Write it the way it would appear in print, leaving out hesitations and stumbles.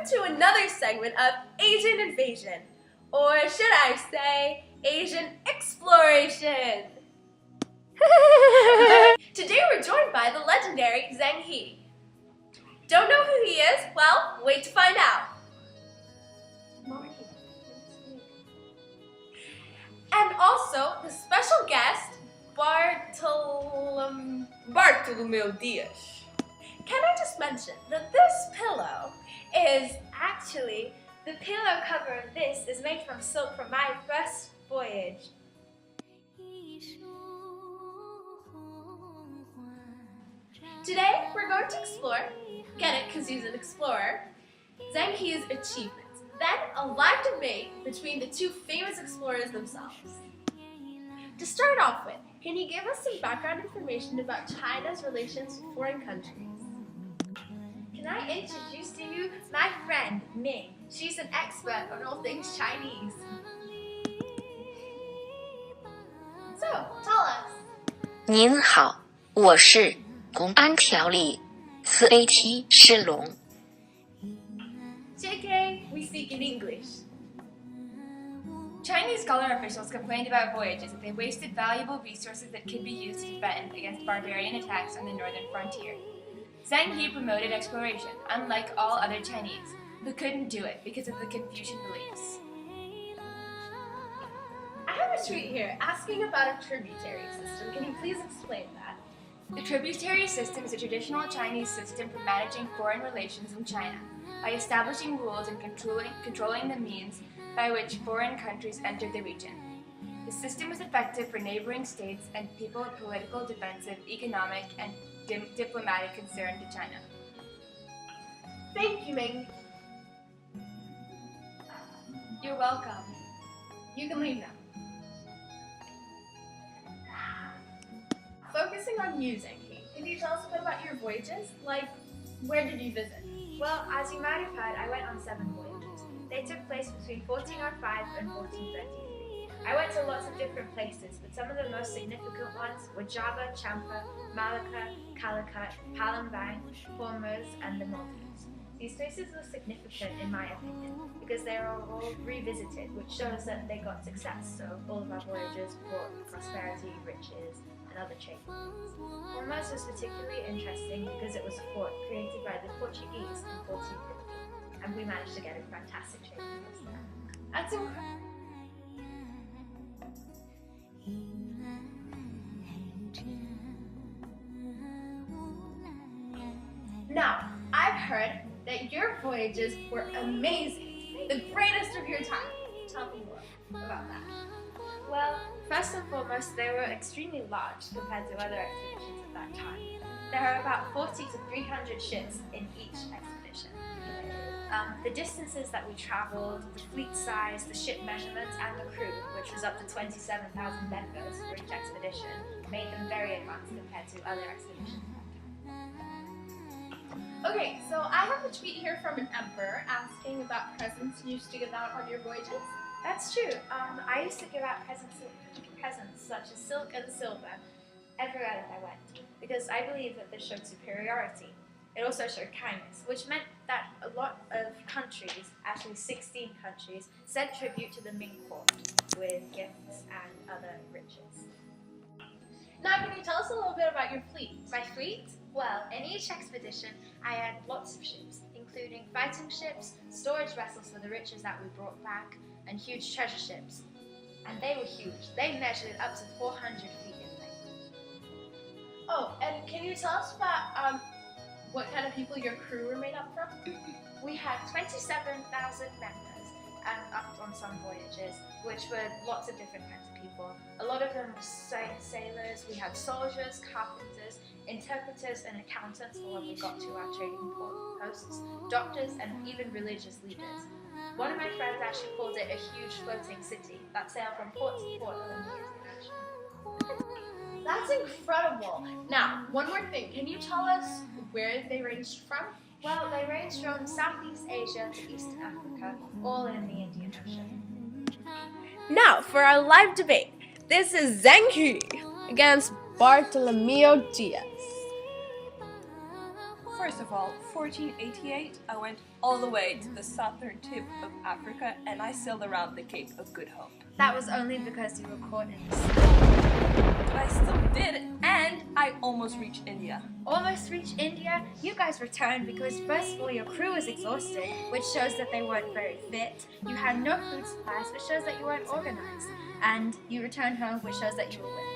Welcome to another segment of Asian Invasion, or should I say, Asian Exploration. Today we're joined by the legendary Zheng He. Don't know who he is? Well, wait to find out. And also the special guest, Bartolomeo Diaz. Can I just mention that this pillow is actually, the pillow cover of this is made from silk from my first voyage. Today we're going to explore, get it because he's an explorer, Zheng He's achievements, then a live debate between the two famous explorers themselves. To start off with, can you give us some background information about China's relations with foreign countries? Can I introduce to you my friend, Ming? She's an expert on all things Chinese. So, tell us. 您好，我是公安条例4AT 是龙。 JK, we speak in English. Chinese scholar officials complained about voyages that they wasted valuable resources that could be used to defend against barbarian attacks on the northern frontier. Zheng He promoted exploration, unlike all other Chinese, who couldn't do it because of the Confucian beliefs. I have a tweet here asking about a tributary system. Can you please explain that? The tributary system is a traditional Chinese system for managing foreign relations in China by establishing rules and controlling the means by which foreign countries enter the region. The system was effective for neighboring states and people of political, defensive, economic, and diplomatic concern to China. Thank you, Ming. You're welcome. You can leave now. Focusing on you, Zheng He, can you tell us a bit about your voyages? Like, where did you visit? Well, as you might have heard, I went on 7 voyages. They took place between 1405 and 1433. I went to lots of different places, but some of the most significant ones were Java, Champa, Malacca, Calicut, Palembang, Hormuz, and the Maldives. These places were significant in my opinion because they are all revisited, which shows that they got success. So all of our voyages brought prosperity, riches, and other trade routes. Hormuz was particularly interesting because it was a fort created by the Portuguese in 1450, and we managed to get a fantastic trade route there. That's incredible. Now, I've heard that your voyages were amazing, the greatest of your time. Tell me more about that. Well, first and foremost, they were extremely large compared to other expeditions at that time. There are about 40 to 300 ships in each expedition. The distances that we travelled, the fleet size, the ship measurements, and the crew, which was up to 27,000 members for each expedition, made them very advanced compared to other expeditions. Okay, so I have a tweet here from an emperor asking about presents you used to give out on your voyages. That's true. I used to give out presents such as silk and silver everywhere that I went because I believe that this showed superiority. It also showed kindness, which meant that a lot of countries, actually 16 countries, sent tribute to the Ming court with gifts and other riches. Now, can you tell us a little bit about your fleet? My fleet? Well, in each expedition, I had lots of ships, including fighting ships, storage vessels for the riches that we brought back, and huge treasure ships. And they were huge. They measured up to 400 feet in length. Oh, and can you tell us about what kind of people your crew were made up from? We had 27,000 members up on some voyages, which were lots of different kinds of people. A lot of them were sailors, we had soldiers, carpenters, interpreters and accountants for when we got to our trading posts, doctors, and even religious leaders. One of my friends actually called it a huge floating city that sailed from port to port along the ocean. That's incredible. Now, one more thing. Can you tell us where they ranged from? Well, they ranged from Southeast Asia to Eastern Africa, all in the Indian Ocean. Now, for our live debate. This is Zheng He against Bartolomeo Diaz. First of all, 1488, I went all the way to the southern tip of Africa and I sailed around the Cape of Good Hope. That was only because you were caught in the storm. But I still did, and I almost reached India. Almost reached India, you guys returned because first of all your crew was exhausted, which shows that they weren't very fit. You had no food supplies, which shows that you weren't organized. And you returned home, which shows that you were with